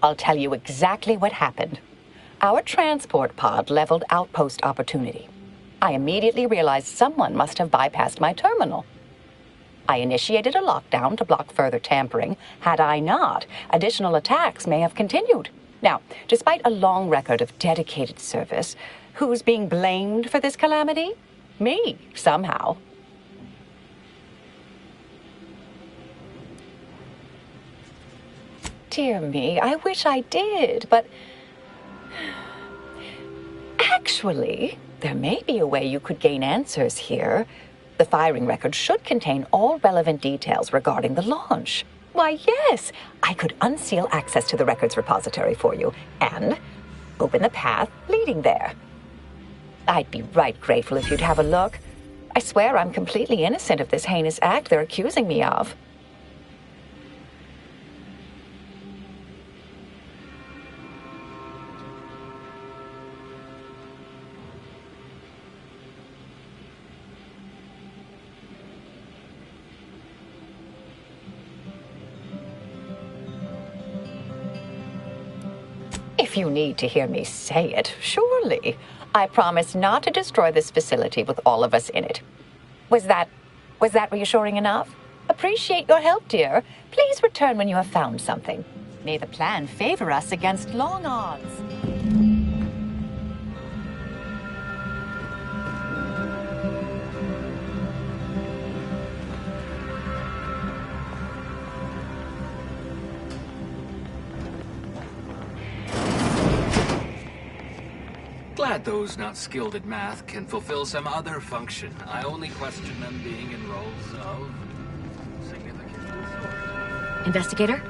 I'll tell you exactly what happened. Our transport pod leveled outpost opportunity. I immediately realized someone must have bypassed my terminal. I initiated a lockdown to block further tampering. Had I not, additional attacks may have continued. Now, despite a long record of dedicated service, who's being blamed for this calamity? Me, somehow. Dear me, I wish I did, but... Actually, there may be a way you could gain answers here. The firing record should contain all relevant details regarding the launch. Why, yes, I could unseal access to the records repository for you and open the path leading there. I'd be right grateful if you'd have a look. I swear I'm completely innocent of this heinous act they're accusing me of. If you need to hear me say it, surely. I promise not to destroy this facility with all of us in it. Was that reassuring enough? Appreciate your help, dear. Please return when you have found something. May the plan favor us against long odds. Glad those not skilled at math can fulfill some other function. I only question them being in roles of significant. Investigator?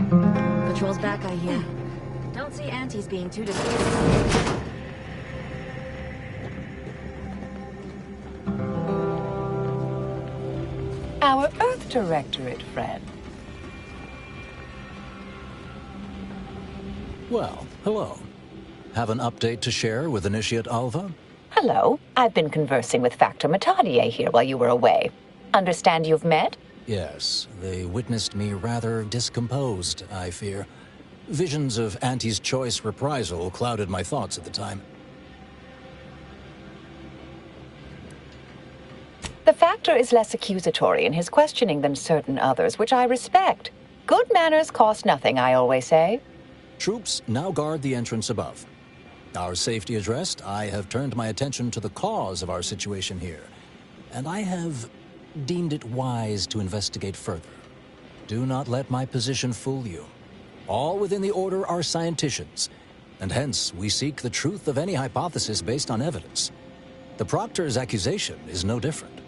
Patrol's back, I hear. Don't see Auntie's being too discreet. Our Earth Directorate friend. Well, hello. Have an update to share with Initiate Alva? Hello. I've been conversing with Factor Matadier here while you were away. Understand you've met? Yes, they witnessed me rather discomposed, I fear. Visions of Auntie's choice reprisal clouded my thoughts at the time. The Factor is less accusatory in his questioning than certain others, which I respect. Good manners cost nothing, I always say. Troops now guard the entrance above. Our safety addressed, I have turned my attention to the cause of our situation here, and I have deemed it wise to investigate further. Do not let my position fool you. All within the Order are scienticians, and hence we seek the truth of any hypothesis based on evidence. The Proctor's accusation is no different.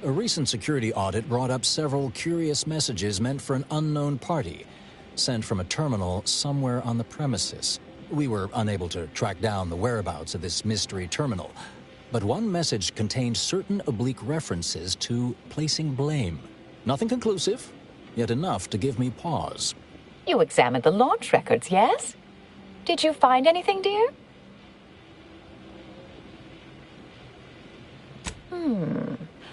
A recent security audit brought up several curious messages meant for an unknown party, sent from a terminal somewhere on the premises. We were unable to track down the whereabouts of this mystery terminal, but one message contained certain oblique references to placing blame. Nothing conclusive, yet enough to give me pause. You examined the launch records, yes? Did you find anything, dear?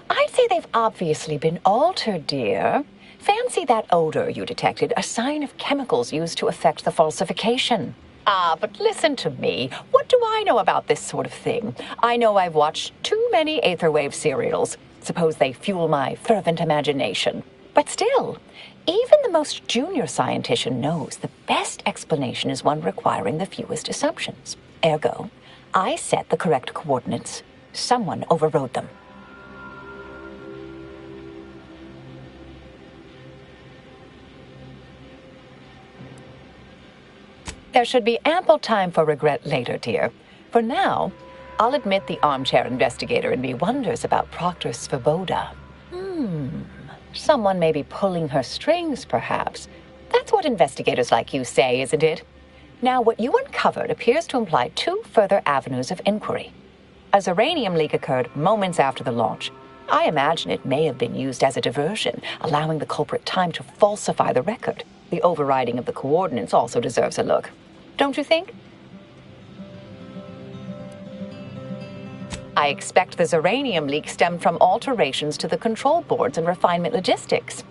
I'd say they've obviously been altered, dear. Fancy that odor you detected, a sign of chemicals used to effect the falsification. Ah, but listen to me. What do I know about this sort of thing? I know I've watched too many Aetherwave serials. Suppose they fuel my fervent imagination. But still, even the most junior scientist knows the best explanation is one requiring the fewest assumptions. Ergo, I set the correct coordinates. Someone overrode them. There should be ample time for regret later, dear. For now, I'll admit the armchair investigator in me wonders about Proctor Svoboda. Someone may be pulling her strings, perhaps. That's what investigators like you say, isn't it? Now, what you uncovered appears to imply two further avenues of inquiry. A uranium leak occurred moments after the launch. I imagine it may have been used as a diversion, allowing the culprit time to falsify the record. The overriding of the coordinates also deserves a look. Don't you think? I expect the uranium leak stemmed from alterations to the control boards and refinement logistics.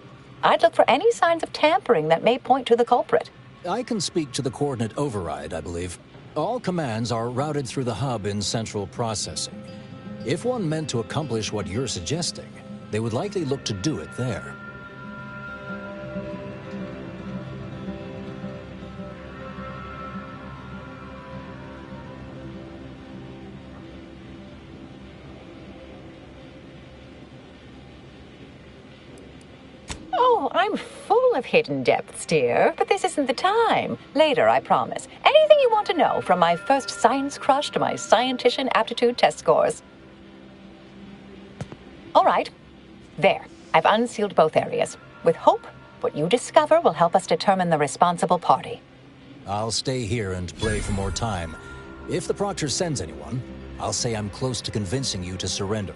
I'd look for any signs of tampering that may point to the culprit. I can speak to the coordinate override, I believe. All commands are routed through the hub in central processing. If one meant to accomplish what you're suggesting, they would likely look to do it there. Oh, I'm full of hidden depths, dear, but this isn't the time. Later, I promise. Anything you want to know, from my first science crush to my scientician aptitude test scores. All right. There. I've unsealed both areas. With hope, what you discover will help us determine the responsible party. I'll stay here and play for more time. If the Proctor sends anyone, I'll say I'm close to convincing you to surrender.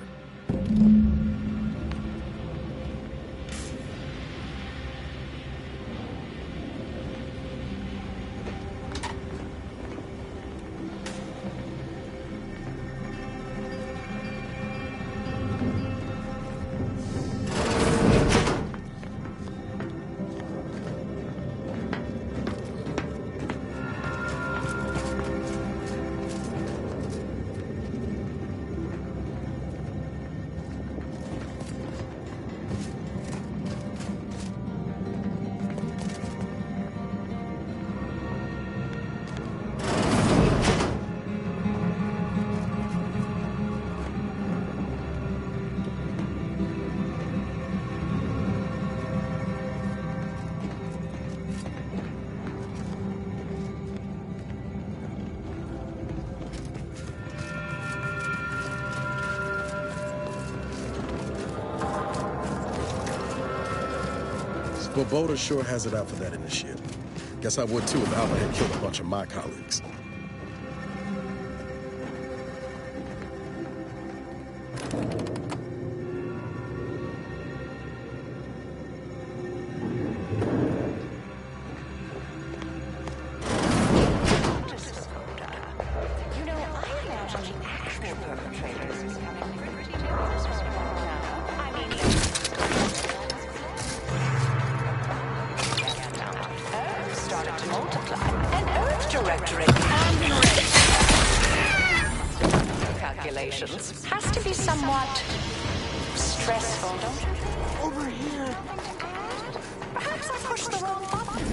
But Boulder sure has it out for that initiative. Guess I would too if Alba had killed a bunch of my colleagues. Calculations has to be somewhat stressful, don't you think? Over here. Perhaps I pushed the wrong button.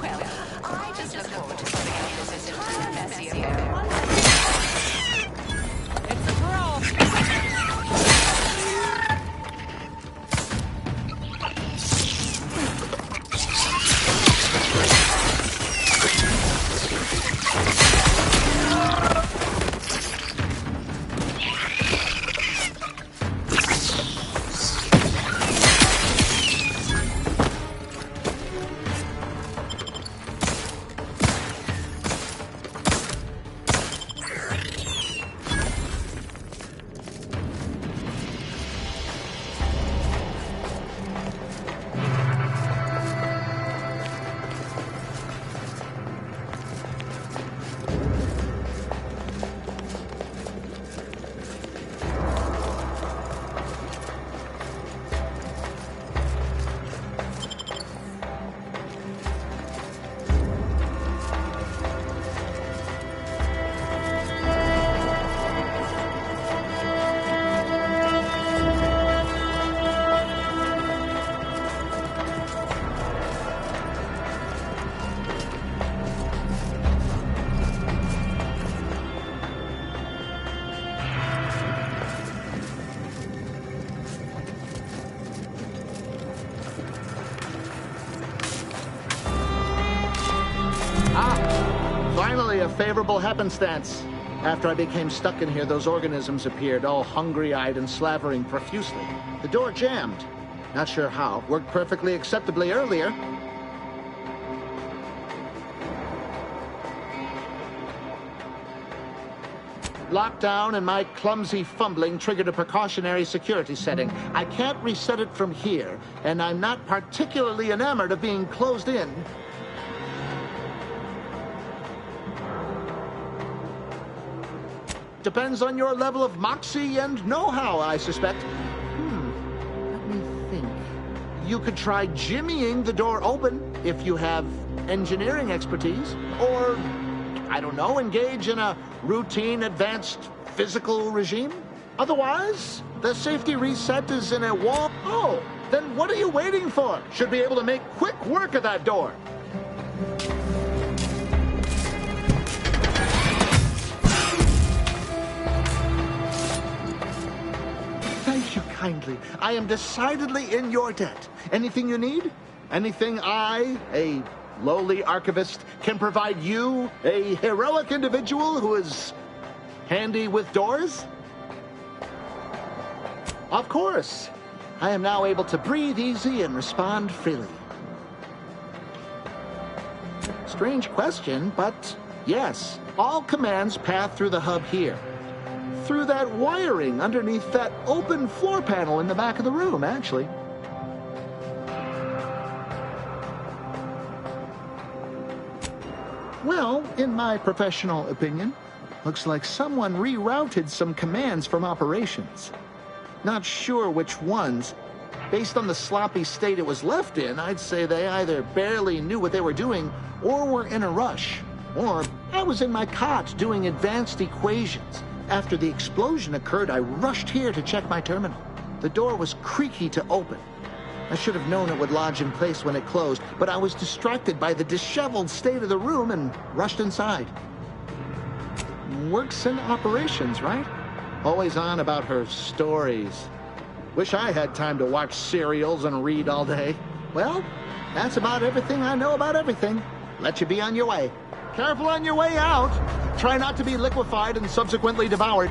Well, I just look forward to sorting out this entire messy affair once again. It's a brawl. Finally, a favorable happenstance. After I became stuck in here, those organisms appeared, all hungry-eyed and slavering profusely. The door jammed. Not sure how. Worked perfectly acceptably earlier. Lockdown and my clumsy fumbling triggered a precautionary security setting. I can't reset it from here, and I'm not particularly enamored of being closed in. Depends on your level of moxie and know-how, I suspect. Let me think. You could try jimmying the door open if you have engineering expertise. Or, I don't know, engage in a routine advanced physical regime. Otherwise, the safety reset is in a wall. Oh, then what are you waiting for? Should be able to make quick work of that door. Thank you kindly. I am decidedly in your debt. Anything you need? Anything I, a lowly archivist, can provide you, a heroic individual who is handy with doors? Of course. I am now able to breathe easy and respond freely. Strange question, but yes, all commands pass through the hub here. Through that wiring underneath that open floor panel in the back of the room, actually. Well, in my professional opinion, looks like someone rerouted some commands from operations. Not sure which ones. Based on the sloppy state it was left in, I'd say they either barely knew what they were doing or were in a rush. Or I was in my cot doing advanced equations. After the explosion occurred, I rushed here to check my terminal. The door was creaky to open. I should have known it would lodge in place when it closed, but I was distracted by the disheveled state of the room and rushed inside. Works in operations, right? Always on about her stories. Wish I had time to watch serials and read all day. Well, that's about everything I know about everything. Let you be on your way. Careful on your way out. Try not to be liquefied and subsequently devoured.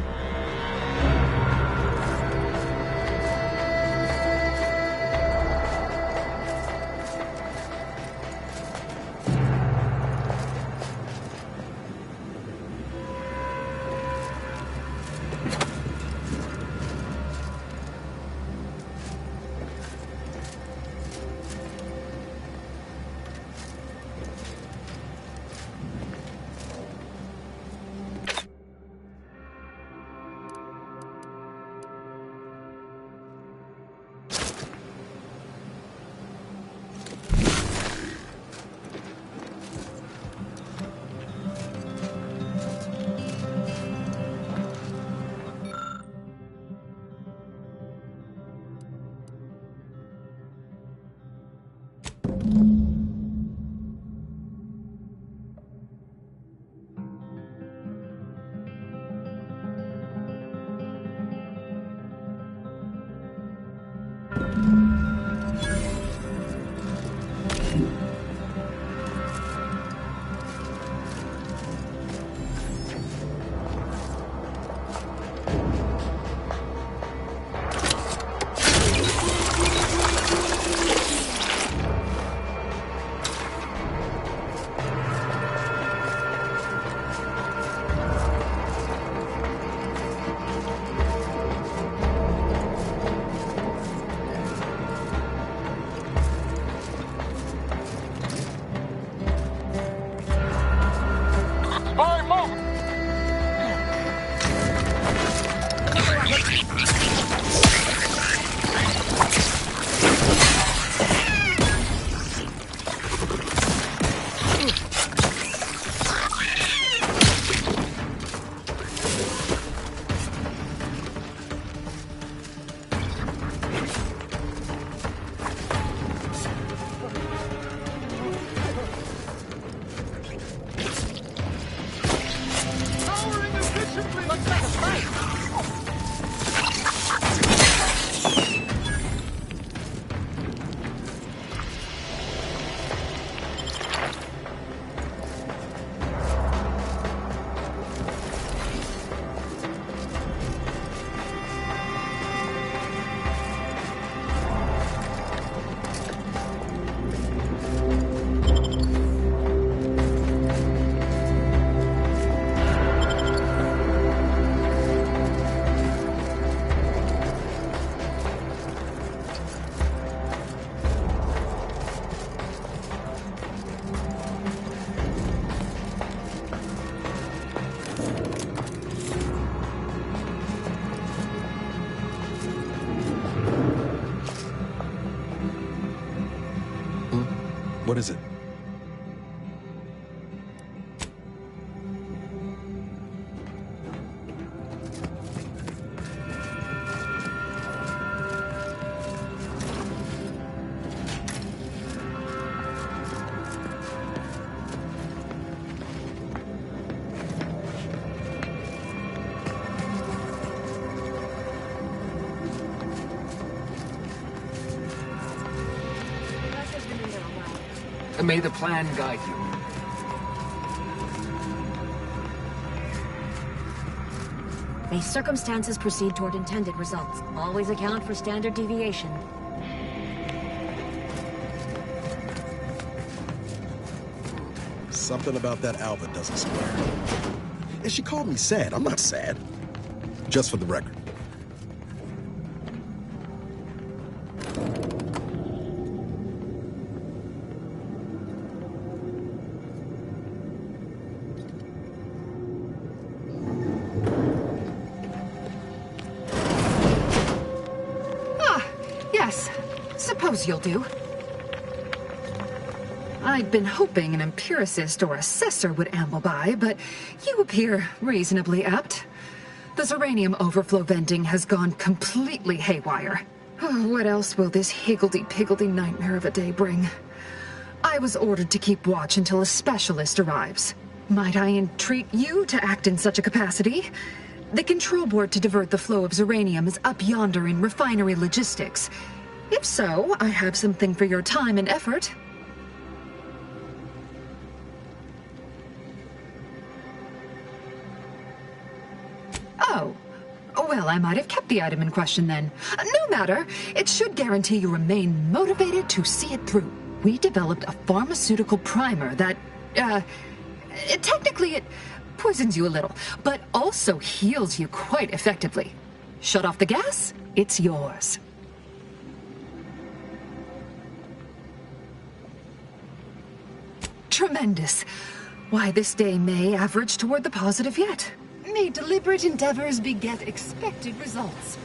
What is it? May the plan guide you. May circumstances proceed toward intended results. Always account for standard deviation. Something about that Alva doesn't square. And she called me sad. I'm not sad. Just for the record. You'll do. I'd been hoping an empiricist or assessor would amble by, but you appear reasonably apt. The uranium overflow venting has gone completely haywire. Oh, what else will this higgledy-piggledy nightmare of a day bring? I was ordered to keep watch until a specialist arrives. Might I entreat you to act in such a capacity? The control board to divert the flow of uranium is up yonder in refinery logistics. If so, I have something for your time and effort. Oh. Well, I might have kept the item in question then. No matter. It should guarantee you remain motivated to see it through. We developed a pharmaceutical primer that, technically it poisons you a little, but also heals you quite effectively. Shut off the gas, it's yours. Tremendous. Why, this day may average toward the positive yet. May deliberate endeavors beget expected results.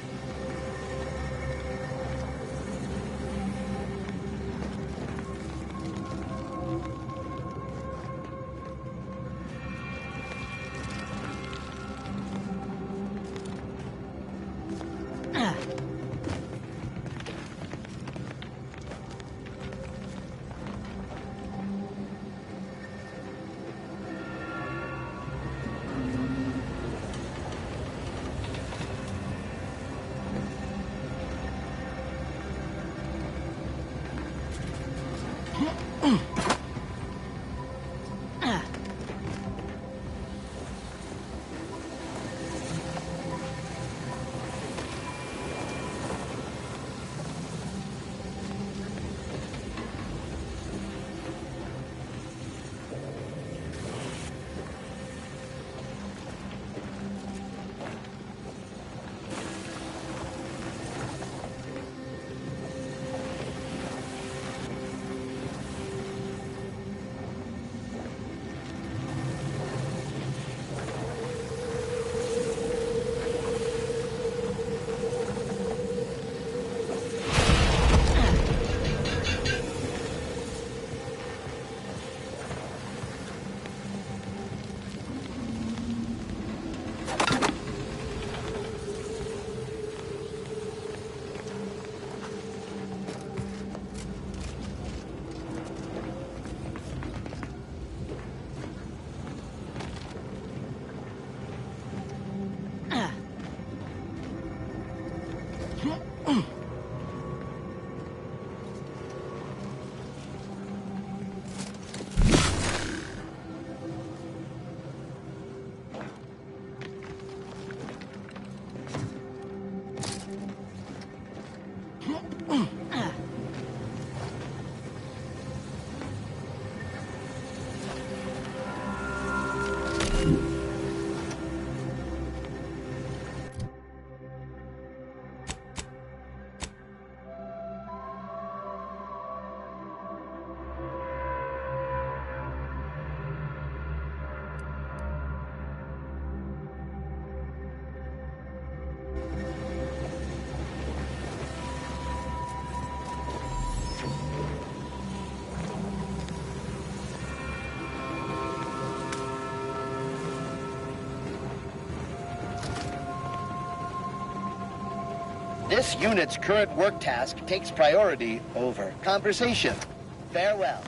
This unit's current work task takes priority over conversation. Farewell.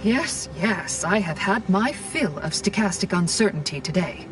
Yes, yes, I have had my fill of stochastic uncertainty today.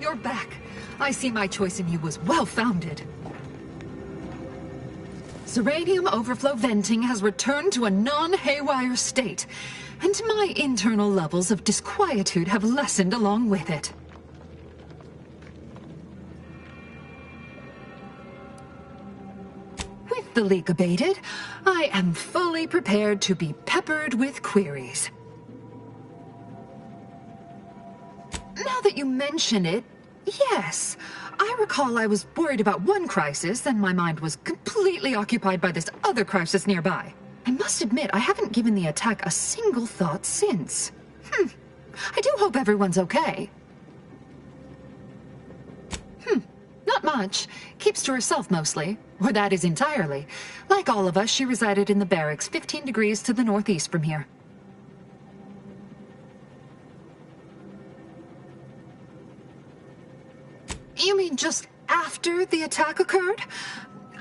You're back. I see my choice in you was well-founded. Uranium overflow venting has returned to a non-haywire state, and my internal levels of disquietude have lessened along with it. With the leak abated, I am fully prepared to be peppered with queries. Now that you mention it, yes, I recall I was worried about one crisis, and my mind was completely occupied by this other crisis nearby. I must admit, I haven't given the attack a single thought since. I do hope everyone's okay. Not much. Keeps to herself mostly, or that is entirely. Like all of us, she resided in the barracks 15 degrees to the northeast from here. You mean just after the attack occurred?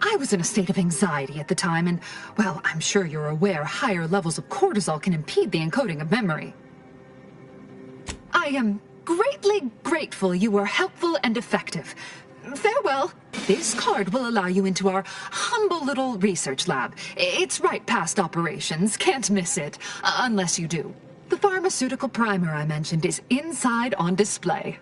I was in a state of anxiety at the time, and, well, I'm sure you're aware higher levels of cortisol can impede the encoding of memory. I am greatly grateful you were helpful and effective. Farewell. This card will allow you into our humble little research lab. It's right past operations, can't miss it, unless you do. The pharmaceutical primer I mentioned is inside on display.